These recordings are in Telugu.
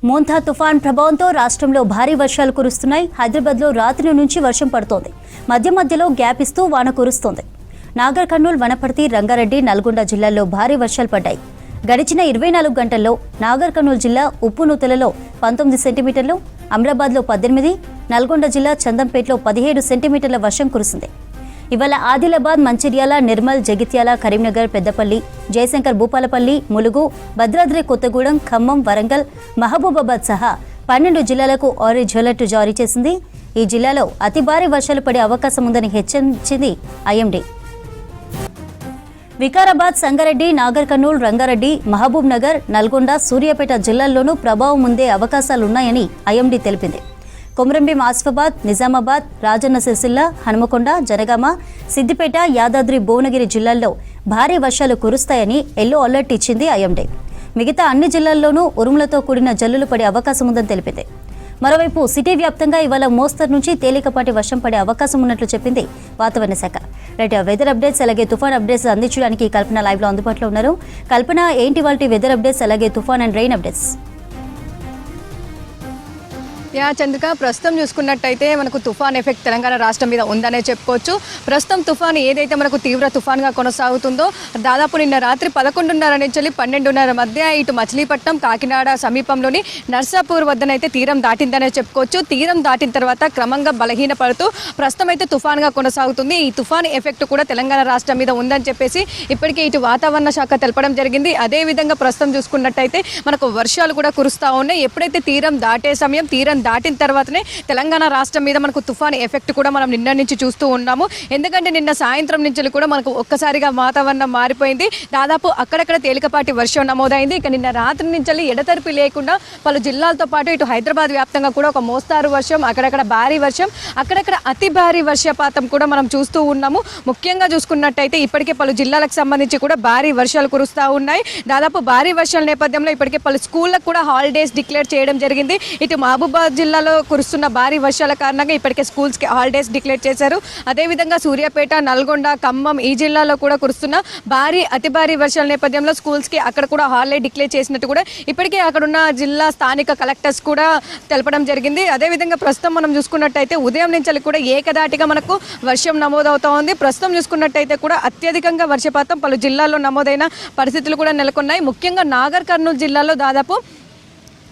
మోంతా తుఫాన్ ప్రభావంతో రాష్ట్రంలో భారీ వర్షాలు కురుస్తున్నాయి. హైదరాబాద్లో రాత్రి నుంచి వర్షం పడుతోంది. మధ్య మధ్యలో గ్యాప్ ఇస్తూ వాన కురుస్తోంది. నాగర్ కర్నూల్, వనపర్తి, రంగారెడ్డి, నల్గొండ జిల్లాల్లో భారీ వర్షాలు పడ్డాయి. గడిచిన 24 గంటల్లో నాగర్ కర్నూల్ జిల్లా ఉప్పునూతలలో 19 సెంటీమీటర్లు, అమరాబాద్లో 18, నల్గొండ జిల్లా చందంపేటలో 17 సెంటీమీటర్ల వర్షం కురిసింది. ఇవాళ ఆదిలాబాద్, మంచిర్యాల, నిర్మల్, జగిత్యాల, కరీంనగర్, పెద్దపల్లి, జయశంకర్ భూపాలపల్లి, ములుగు, భద్రాద్రి కొత్తగూడెం, ఖమ్మం, వరంగల్, మహబూబాబాద్ సహా 12 జిల్లాలకు ఆరెంజ్ అలర్ట్ జారీ చేసింది. ఈ జిల్లాలో అతి భారీ వర్షాలు పడే అవకాశం ఉందని హెచ్చరించింది ఐఎండీ. వికారాబాద్, సంగారెడ్డి, నాగర్ కర్నూల్, రంగారెడ్డి, మహబూబ్ నగర్, నల్గొండ, సూర్యాపేట జిల్లాల్లోనూ ప్రభావం ఉండే అవకాశాలున్నాయని ఐఎండీ తెలిపింది. కొమరంభీం, ఆసిఫాబాద్, నిజామాబాద్, రాజన్న సిరిసిల్ల, హనుమకొండ, జనగామ, సిద్దిపేట, యాదాద్రి, భువనగిరి జిల్లాల్లో భారీ వర్షాలు కురుస్తాయని ఎల్లో అలర్ట్ ఇచ్చింది ఐఎండీ. మిగతా అన్ని జిల్లాల్లోనూ ఉరుములతో కూడిన జల్లులు పడే అవకాశం ఉందని తెలిపింది. మరోవైపు సిటీ వ్యాప్తంగా ఇవాళ మోస్తరు నుంచి తేలికపాటి వర్షం పడే అవకాశం ఉన్నట్లు చెప్పింది వాతావరణ శాఖ. రైట్, వెదర్ అప్డేట్స్ అలాగే తుఫాన్ అప్డేట్స్ అందించడానికి కల్పన లైవ్లో అందుబాటులో ఉన్నారు. కల్పన, ఏంటి వాటి వెదర్ అప్డేట్స్ అలాగే తుఫాన్ అండ్ రెయిన్ అప్డేట్స్? చంద్రిక, ప్రస్తుతం చూసుకున్నట్టయితే మనకు తుఫాన్ ఎఫెక్ట్ తెలంగాణ రాష్ట్రం మీద ఉందనే చెప్పుకోవచ్చు. ప్రస్తుతం తుఫాన్ ఏదైతే మనకు తీవ్ర తుఫాన్గా కొనసాగుతుందో దాదాపు నిన్న రాత్రి 11:30 నుంచి 12:30 మధ్య ఇటు మచిలీపట్నం, కాకినాడ సమీపంలోని నర్సాపూర్ వద్దనైతే తీరం దాటిందనే చెప్పుకోవచ్చు. తీరం దాటిన తర్వాత క్రమంగా బలహీనపడుతూ ప్రస్తుతం అయితే తుఫాన్గా కొనసాగుతుంది. ఈ తుఫాన్ ఎఫెక్ట్ కూడా తెలంగాణ రాష్ట్రం మీద ఉందని చెప్పేసి ఇప్పటికే ఇటు వాతావరణ శాఖ తెలపడం జరిగింది. అదేవిధంగా ప్రస్తుతం చూసుకున్నట్టయితే మనకు వర్షాలు కూడా కురుస్తూ ఉన్నాయి. ఎప్పుడైతే తీరం దాటే సమయం, తీరం దాటిన తర్వాతనే తెలంగాణ రాష్ట్రం మీద మనకు తుఫాన్ ఎఫెక్ట్ కూడా మనం నిన్న నుంచి చూస్తూ ఉన్నాము. ఎందుకంటే నిన్న సాయంత్రం నుంచి కూడా మనకు ఒక్కసారిగా వాతావరణం మారిపోయింది. దాదాపు అక్కడక్కడ తేలికపాటి వర్షం నమోదైంది. ఇక నిన్న రాత్రి నుంచి ఎడతెరిపి లేకుండా పలు జిల్లాలతో పాటు ఇటు హైదరాబాద్ వ్యాప్తంగా కూడా ఒక మోస్తారు వర్షం, అక్కడక్కడ భారీ వర్షం, అక్కడక్కడ అతి భారీ వర్షపాతం కూడా మనం చూస్తూ ఉన్నాము. ముఖ్యంగా చూసుకున్నట్టయితే ఇప్పటికే పలు జిల్లాలకు సంబంధించి కూడా భారీ వర్షాలు కురుస్తూ ఉన్నాయి. దాదాపు భారీ వర్షాల నేపథ్యంలో ఇప్పటికే పలు స్కూళ్ళకు కూడా హాలిడేస్ డిక్లేర్ చేయడం జరిగింది. ఇటు మహబూబాబాద్ జిల్లాలో కురుస్తున్న భారీ వర్షాల కారణంగా ఇప్పటికే స్కూల్స్కి హాలిడేస్ డిక్లేర్ చేశారు. అదేవిధంగా సూర్యాపేట, నల్గొండ, ఖమ్మం ఈ జిల్లాలో కూడా కురుస్తున్న అతి భారీ వర్షాల నేపథ్యంలో స్కూల్స్కి అక్కడ కూడా హాలిడే డిక్లేర్ చేసినట్టు కూడా ఇప్పటికే అక్కడున్న జిల్లా స్థానిక కలెక్టర్స్ కూడా తెలపడం జరిగింది. అదేవిధంగా ప్రస్తుతం మనం చూసుకున్నట్టయితే ఉదయం నుంచి కూడా ఏకదాటిగా మనకు వర్షం నమోదవుతా ఉంది. ప్రస్తుతం చూసుకున్నట్టయితే కూడా అత్యధికంగా వర్షపాతం పలు జిల్లాల్లో నమోదైన పరిస్థితులు కూడా నెలకొన్నాయి. ముఖ్యంగా నాగర్ కర్నూల్ జిల్లాలో దాదాపు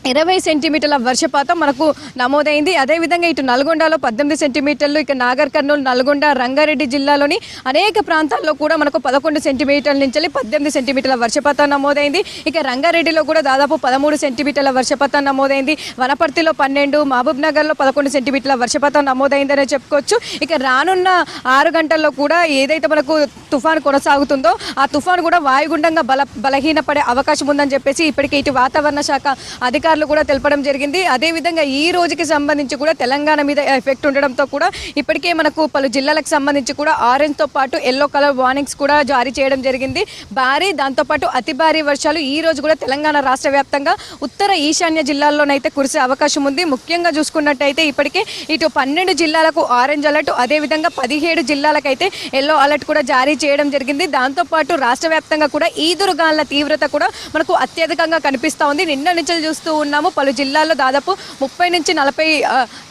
20 సెంటీమీటర్ల వర్షపాతం మనకు నమోదైంది. అదేవిధంగా ఇటు నల్గొండలో 18 సెంటీమీటర్లు, ఇక నాగర్ కర్నూలు, నల్గొండ, రంగారెడ్డి జిల్లాలోని అనేక ప్రాంతాల్లో కూడా మనకు 11 సెంటీమీటర్ల నుంచి 18 సెంటీమీటర్ల వర్షపాతం నమోదైంది. ఇక రంగారెడ్డిలో కూడా దాదాపు 13 సెంటీమీటర్ల వర్షపాతం నమోదైంది. వనపర్తిలో 12, మహబూబ్ నగర్లో 11 సెంటీమీటర్ల వర్షపాతం నమోదైందనే చెప్పుకోవచ్చు. ఇక రానున్న 6 గంటల్లో కూడా ఏదైతే మనకు తుఫాన్ కొనసాగుతుందో ఆ తుఫాన్ కూడా వాయుగుండంగా బలహీనపడే అవకాశం ఉందని చెప్పేసి ఇప్పటికే ఇటు వాతావరణ శాఖ అధికారులు కూడా తెలపడం జరిగింది. అదేవిధంగా ఈ రోజుకి సంబంధించి కూడా తెలంగాణ మీద ఎఫెక్ట్ ఉండడంతో కూడా ఇప్పటికే మనకు పలు జిల్లాలకు సంబంధించి కూడా ఆరెంజ్తో పాటు ఎల్లో కలర్ వార్నింగ్స్ కూడా జారీ చేయడం జరిగింది. భారీ, దాంతోపాటు అతి భారీ వర్షాలు ఈ రోజు కూడా తెలంగాణ రాష్ట్ర వ్యాప్తంగా ఉత్తర ఈశాన్య జిల్లాల్లోనైతే కురిసే అవకాశం ఉంది. ముఖ్యంగా చూసుకున్నట్టయితే ఇప్పటికే ఇటు 12 జిల్లాలకు ఆరెంజ్ అలర్ట్, అదేవిధంగా 17 జిల్లాలకైతే ఎల్లో అలర్ట్ కూడా జారీ చేయడం జరిగింది. దాంతోపాటు రాష్ట్ర వ్యాప్తంగా కూడా ఈదురుగాళ్ల తీవ్రత కూడా మనకు అత్యధికంగా కనిపిస్తూ ఉంది. నిన్న నుంచి చూస్తూ ఉన్నాము పలు జిల్లాల్లో దాదాపు 30 నుంచి 40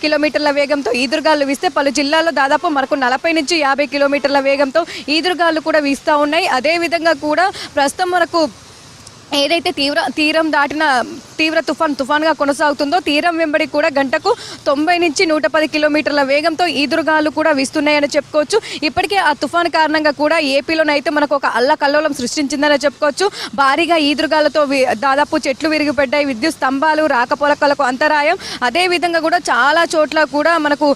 కిలోమీటర్ల వేగంతో ఈదురుగాలు వీస్తే పలు జిల్లాల్లో దాదాపు మనకు 40 నుంచి 50 కిలోమీటర్ల వేగంతో ఈదురుగాలు కూడా వీస్తూ ఉన్నాయి. అదేవిధంగా కూడా ప్రస్తుతం మనకు ఏదైతే తీరం దాటిన తీవ్ర తుఫాన్గా కొనసాగుతుందో తీరం వెంబడి కూడా గంటకు 90 నుంచి 110 కిలోమీటర్ల వేగంతో ఈదురుగాలు కూడా వీస్తున్నాయని చెప్పుకోవచ్చు. ఇప్పటికే ఆ తుఫాన్ కారణంగా కూడా ఏపీలోనైతే మనకు ఒక అల్లకల్లోలం సృష్టించిందని చెప్పుకోవచ్చు. భారీగా ఈదురుగాలతో దాదాపు చెట్లు విరిగిపడ్డాయి, విద్యుత్ స్తంభాలు, రాకపోకలకు అంతరాయం. అదేవిధంగా కూడా చాలా చోట్ల కూడా మనకు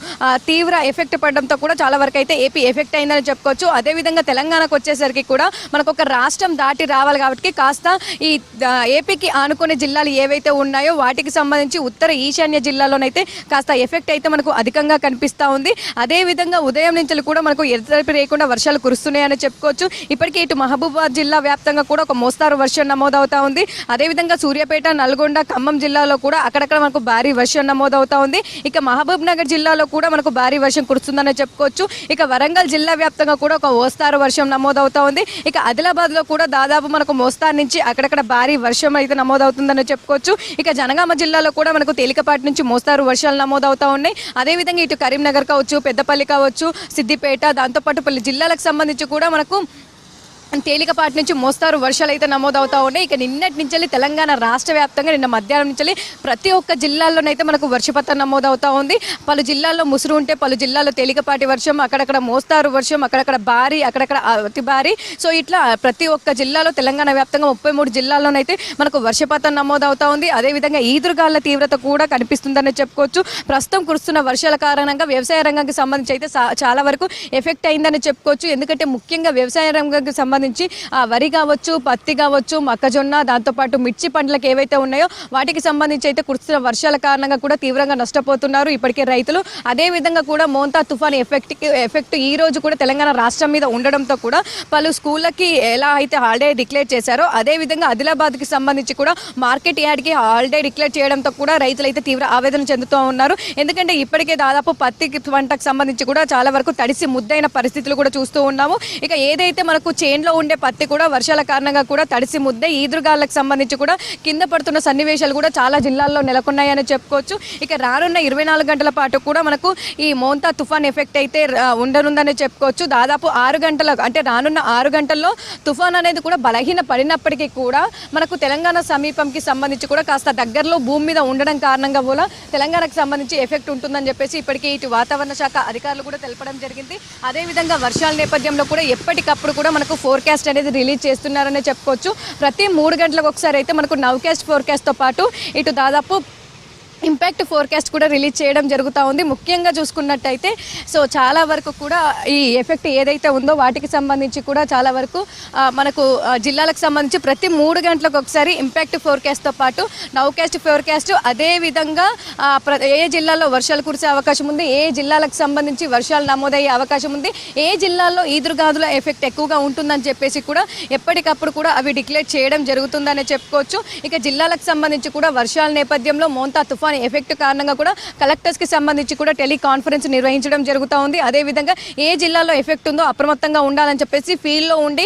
తీవ్ర ఎఫెక్ట్ పడడంతో కూడా చాలా వరకు అయితే ఏపీ ఎఫెక్ట్ అయిందని చెప్పుకోవచ్చు. అదేవిధంగా తెలంగాణకు వచ్చేసరికి కూడా మనకు ఒక రాష్ట్రం దాటి రావాలి కాబట్టి కాస్త ఈ ఏపీకి ఆనుకునే జిల్లాలు ఏవైతే ఉన్నాయో వాటికి సంబంధించి ఉత్తర ఈశాన్య జిల్లాలోనైతే కాస్త ఎఫెక్ట్ అయితే మనకు అధికంగా కనిపిస్తూ ఉంది. అదేవిధంగా ఉదయం నుంచి కూడా మనకు ఎడతెరిపి లేకుండా వర్షాలు కురుస్తున్నాయని చెప్పుకోవచ్చు. ఇప్పటికే ఇటు మహబూబాబాద్ జిల్లా వ్యాప్తంగా కూడా ఒక మోస్తారు వర్షం నమోదవుతా ఉంది. అదేవిధంగా సూర్యాపేట, నల్గొండ, ఖమ్మం జిల్లాలో కూడా అక్కడక్కడ మనకు భారీ వర్షం నమోదవుతా ఉంది. ఇక మహబూబ్ నగర్ జిల్లాలో కూడా మనకు భారీ వర్షం కురుస్తుందని చెప్పుకోవచ్చు. ఇక వరంగల్ జిల్లా వ్యాప్తంగా కూడా ఒక మోస్తారు వర్షం నమోదవుతా ఉంది. ఇక ఆదిలాబాద్లో కూడా దాదాపు మనకు మోస్తారు నుంచి అక్కడక్కడ అక్కడక్కడ భారీ వర్షం అయితే నమోదవుతుందని చెప్పుకోవచ్చు. ఇక జనగామ జిల్లాలో కూడా మనకు తేలికపాటి నుంచి మోస్తారు వర్షాలు నమోదవుతా ఉన్నాయి. అదేవిధంగా ఇటు కరీంనగర్ కావచ్చు, పెద్దపల్లి కావచ్చు, సిద్దిపేట, దాంతోపాటు పలు జిల్లాలకు సంబంధించి కూడా మనకు తేలికపాటి నుంచి మోస్తారు వర్షాలు అయితే నమోదవుతా ఉన్నాయి. ఇక నిన్నటి నుంచి తెలంగాణ రాష్ట్ర వ్యాప్తంగా నిన్న మధ్యాహ్నం నుంచి ప్రతి ఒక్క జిల్లాల్లోనైతే మనకు వర్షపాతం నమోదవుతా ఉంది. పలు జిల్లాల్లో ముసురు ఉంటే పలు జిల్లాల్లో తేలికపాటి వర్షం, అక్కడక్కడ మోస్తారు వర్షం, అక్కడక్కడ భారీ, అక్కడక్కడ అతి భారీ. సో ఇట్లా ప్రతి ఒక్క జిల్లాలో తెలంగాణ వ్యాప్తంగా 33 జిల్లాల్లోనైతే మనకు వర్షపాతం నమోదవుతా ఉంది. అదేవిధంగా ఈదురుగాళ్ల తీవ్రత కూడా కనిపిస్తుందని చెప్పుకోవచ్చు. ప్రస్తుతం కురుస్తున్న వర్షాల కారణంగా వ్యవసాయ రంగానికి సంబంధించి అయితే చాలా వరకు ఎఫెక్ట్ అయిందని చెప్పుకోవచ్చు. ఎందుకంటే ముఖ్యంగా వ్యవసాయ రంగానికి సంబంధించి వరి కావచ్చు, పత్తి కావచ్చు, మొక్కజొన్న, దాంతోపాటు మిర్చి పంటలకు ఏవైతే ఉన్నాయో వాటికి సంబంధించి అయితే కురుస్తున్న వర్షాల కారణంగా కూడా తీవ్రంగా నష్టపోతున్నారు ఇప్పటికే రైతులు. అదేవిధంగా కూడా మోంతా తుఫాన్ ఎఫెక్ట్ ఈ రోజు కూడా తెలంగాణ రాష్ట్రం మీద ఉండడంతో కూడా పలు స్కూళ్ళకి ఎలా అయితే హాలిడే డిక్లేర్ చేశారో అదేవిధంగా ఆదిలాబాద్కి సంబంధించి కూడా మార్కెట్ యార్డ్కి హాలిడే డిక్లేర్ చేయడంతో కూడా రైతులైతే తీవ్ర ఆవేదన చెందుతూ ఉన్నారు. ఎందుకంటే ఇప్పటికే దాదాపు పత్తి పంటకు సంబంధించి కూడా చాలా వరకు తడిసి ముద్దైన పరిస్థితులు కూడా చూస్తూ ఉన్నాము. ఇక ఏదైతే మనకు చేన్లో ఉండే పత్తి కూడా వర్షాల కారణంగా కూడా తడిసి ముద్ద, ఈదురుగాళ్లకు సంబంధించి కూడా కింద పడుతున్న సన్నివేశాలు కూడా చాలా జిల్లాల్లో నెలకొన్నాయని చెప్పుకోవచ్చు. ఇక రానున్న 24 గంటల పాటు కూడా మనకు ఈ మోంతా తుఫాన్ ఎఫెక్ట్ అయితే ఉండనుందని చెప్పుకోవచ్చు. దాదాపు 6 గంటల అంటే రానున్న 6 గంటల్లో తుఫాన్ అనేది కూడా బలహీన పడినప్పటికీ కూడా మనకు తెలంగాణ సమీపంకి సంబంధించి కూడా కాస్త దగ్గరలో భూమి మీద ఉండడం కారణంగా కూడా తెలంగాణకు సంబంధించి ఎఫెక్ట్ ఉంటుందని చెప్పేసి ఇప్పటికీ ఇటు వాతావరణ శాఖ అధికారులు కూడా తెలపడం జరిగింది. అదేవిధంగా వర్షాల నేపథ్యంలో కూడా ఎప్పటికప్పుడు కూడా మనకు ఫోర్కాస్ట్ అనేది రిలీజ్ చేస్తున్నారనే చెప్పుకోవచ్చు. ప్రతి 3 గంటలకు ఒకసారి అయితే మనకు నౌకాస్ట్ ఫోర్కాస్ట్తో పాటు ఇటు దాదాపు ఇంపాక్ట్ ఫోర్కాస్ట్ కూడా రిలీజ్ చేయడం జరుగుతూ ఉంది. ముఖ్యంగా చూసుకున్నట్టయితే సో చాలా వరకు కూడా ఈ ఎఫెక్ట్ ఏదైతే ఉందో వాటికి సంబంధించి కూడా చాలా వరకు మనకు జిల్లాలకు సంబంధించి ప్రతి 3 గంటలకు ఒకసారి ఇంపాక్ట్ ఫోర్కాస్ట్తో పాటు నౌకాస్ట్ ఫోర్కాస్ట్, అదేవిధంగా ఏ జిల్లాలో వర్షాలు కురిసే అవకాశం ఉంది, ఏ జిల్లాలకు సంబంధించి వర్షాలు నమోదయ్యే అవకాశం ఉంది, ఏ జిల్లాల్లో ఈదురుగాదుల ఎఫెక్ట్ ఎక్కువగా ఉంటుందని చెప్పేసి కూడా ఎప్పటికప్పుడు కూడా అవి డిక్లేర్ చేయడం జరుగుతుందని చెప్పుకోవచ్చు. ఇక జిల్లాలకు సంబంధించి కూడా వర్షాల నేపథ్యంలో మోంతా తుఫాన్ ఎఫెక్ట్ కారణంగా కూడా కలెక్టర్స్కి సంబంధించి కూడా టెలికాన్ఫరెన్స్ నిర్వహించడం జరుగుతూ ఉంది. అదేవిధంగా ఏ జిల్లాలో ఎఫెక్ట్ ఉందో అప్రమత్తంగా ఉండాలని చెప్పేసి ఫీల్డ్లో ఉండి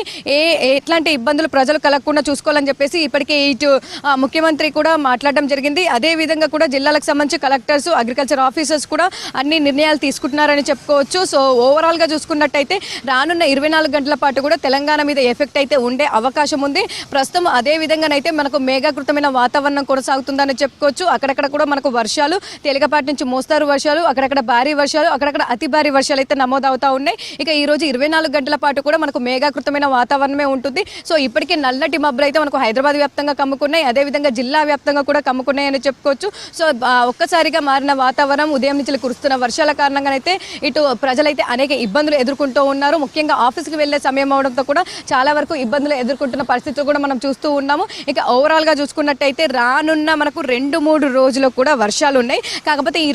ఎట్లాంటి ఇబ్బందులు ప్రజలు కలగకుండా చూసుకోవాలని చెప్పేసి ఇప్పటికే ఇటు ముఖ్యమంత్రి కూడా మాట్లాడడం జరిగింది. అదేవిధంగా కూడా జిల్లాలకు సంబంధించి కలెక్టర్స్, అగ్రికల్చర్ ఆఫీసర్స్ కూడా అన్ని నిర్ణయాలు తీసుకుంటున్నారని చెప్పుకోవచ్చు. సో ఓవరాల్గా చూసుకున్నట్టయితే రానున్న 24 గంటల పాటు కూడా తెలంగాణ మీద ఎఫెక్ట్ అయితే ఉండే అవకాశం ఉంది. ప్రస్తుతం అదేవిధంగానైతే మనకు మేఘాకృతమైన వాతావరణం కొనసాగుతుందని చెప్పుకోవచ్చు. అక్కడక్కడ కూడా మనకు వర్షాలు తేలికపాటి నుంచి మోస్తారు వర్షాలు, అక్కడక్కడ భారీ వర్షాలు, అక్కడక్కడ అతి భారీ వర్షాలు అయితే నమోదవుతా ఉన్నాయి. ఇక ఈ రోజు 24 గంటల పాటు కూడా మనకు మేఘాకృతమైన వాతావరణమే ఉంటుంది. సో ఇప్పటికే నల్లటి మబ్బులు అయితే మనకు హైదరాబాద్ వ్యాప్తంగా కమ్ముకున్నాయి, అదేవిధంగా జిల్లా వ్యాప్తంగా కూడా కమ్ముకున్నాయని చెప్పుకోవచ్చు. సో ఒక్కసారిగా మారిన వాతావరణం, ఉదయం నుంచి కురుస్తున్న వర్షాల కారణంగానైతే ఇటు ప్రజలైతే అనేక ఇబ్బందులు ఎదుర్కొంటూ ఉన్నారు. ముఖ్యంగా ఆఫీస్కి వెళ్లే సమయం అవడంతో కూడా చాలా వరకు ఇబ్బందులు ఎదుర్కొంటున్న పరిస్థితులు కూడా మనం చూస్తూ ఉన్నాము. ఇక ఓవరాల్గా చూసుకున్నట్టయితే రానున్న మనకు 2-3 రోజులు కూడా వర్షాలు ఉన్నాయి. కాకపోతే ఈ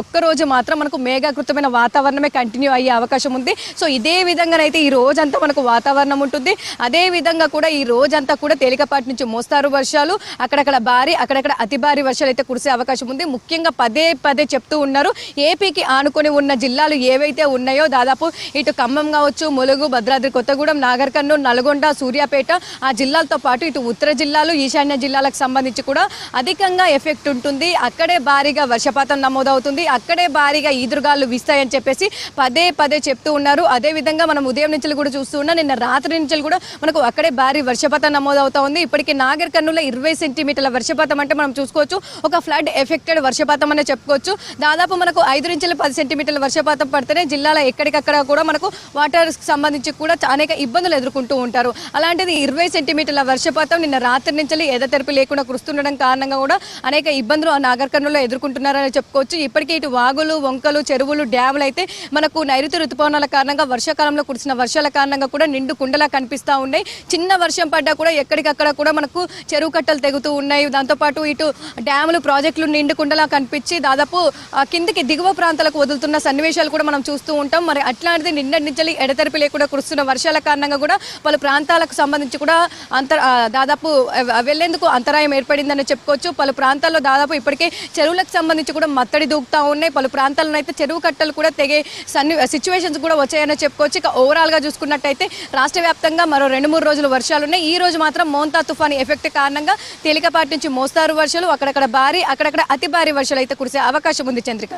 ఒక్క రోజు మాత్రం మనకు మేఘాకృతమైన వాతావరణమే కంటిన్యూ అయ్యే అవకాశం ఉంది. సో ఇదే విధంగానైతే ఈ రోజంతా మనకు వాతావరణం ఉంటుంది. అదే విధంగా కూడా ఈ రోజంతా కూడా తేలికపాటి నుంచి మోస్తారు వర్షాలు, అక్కడక్కడ భారీ, అక్కడక్కడ అతి భారీ వర్షాలు అయితే కురిసే అవకాశం ఉంది. ముఖ్యంగా పదే చెప్తూ ఉన్నారు, ఏపీకి ఆనుకొని ఉన్న జిల్లాలు ఏవైతే ఉన్నాయో దాదాపు ఇటు ఖమ్మం కావచ్చు, ములుగు, భద్రాద్రి కొత్తగూడెం, నాగర్ కర్నూలు, నల్గొండ, సూర్యాపేట ఆ జిల్లాలతో పాటు ఇటు ఉత్తర జిల్లాలు, ఈశాన్య జిల్లాలకు సంబంధించి కూడా అధికంగా ఎఫెక్ట్ ఉంటుంది. అక్కడే భారీగా వర్షపాతం నమోదవుతుంది, అక్కడే భారీగా ఈదురుగాలు వీస్తాయని చెప్పేసి పదే చెప్తూ ఉన్నారు. అదేవిధంగా మనం ఉదయం నుంచి కూడా చూస్తూ ఉన్నాం, నిన్న రాత్రి నుంచి కూడా మనకు అక్కడే భారీ వర్షపాతం నమోదవుతా ఉంది. ఇప్పటికీ నాగర్ కర్నూలులో 20 సెంటీమీటర్ల వర్షపాతం అంటే మనం చూసుకోవచ్చు ఒక ఫ్లడ్ ఎఫెక్టెడ్ వర్షపాతం అనే చెప్పుకోవచ్చు. దాదాపు మనకు 5 నుంచి 10 సెంటీమీటర్ల వర్షపాతం పడితేనే జిల్లాలో ఎక్కడికక్కడ కూడా మనకు వాటర్కి సంబంధించి కూడా అనేక ఇబ్బందులు ఎదుర్కొంటూ ఉంటారు. అలాంటిది 20 సెంటీమీటర్ల వర్షపాతం నిన్న రాత్రి నుంచి ఎదతెరిపి లేకుండా కురుస్తుండడం కారణంగా కూడా అనేక ఇబ్బందులు నాగర్ కర్నూలులో ఎదుర్కొంటున్నారని చెప్పుకోవచ్చు. ఇప్పటికే ఇటు వాగులు, వంకలు, చెరువులు, డ్యాములు అయితే మనకు నైరుతి ఋతుపవనాల కారణంగా వర్షాకాలంలో కురిసిన వర్షాల కారణంగా కూడా నిండు కుండలా కనిపిస్తూ ఉన్నాయి. చిన్న వర్షం పడ్డా కూడా ఎక్కడికక్కడ కూడా మనకు చెరువు కట్టలు తెగుతూ ఉన్నాయి. దాంతోపాటు ఇటు డ్యాములు, ప్రాజెక్టులు నిండు కుండలా కనిపించి దాదాపు కిందికి దిగువ ప్రాంతాలకు వదులుతున్న సన్నివేశాలు కూడా మనం చూస్తూ ఉంటాం. మరి అట్లాంటిది నిన్నటి నుంచి ఎడతెరిపి లేకుండా కురుస్తున్న వర్షాల కారణంగా కూడా పలు ప్రాంతాలకు సంబంధించి కూడా దాదాపు వెళ్లేందుకు అంతరాయం ఏర్పడిందని చెప్పుకోవచ్చు. పలు ప్రాంతాల్లో దాదాపు ఇప్పటికే ఇప్పటికే చెరువులకు సంబంధించి కూడా మత్తడి దూకుతా ఉన్నాయి. పలు ప్రాంతాల్లో అయితే చెరువు కట్టలు కూడా తెగే సిచ్యువేషన్స్ కూడా వచ్చాయని చెప్పుకోవచ్చు. ఇక ఓవరాల్గా చూసుకున్నట్టయితే రాష్ట్ర వ్యాప్తంగా మరో 2-3 రోజులు వర్షాలు ఉన్నాయి. ఈ రోజు మాత్రం మోంతా తుఫాను ఎఫెక్ట్ కారణంగా తేలికపాటి నుంచి మోస్తారు వర్షాలు, అక్కడక్కడ భారీ, అక్కడక్కడ అతి భారీ వర్షాలు అయితే కురిసే అవకాశం ఉంది. చంద్రిక.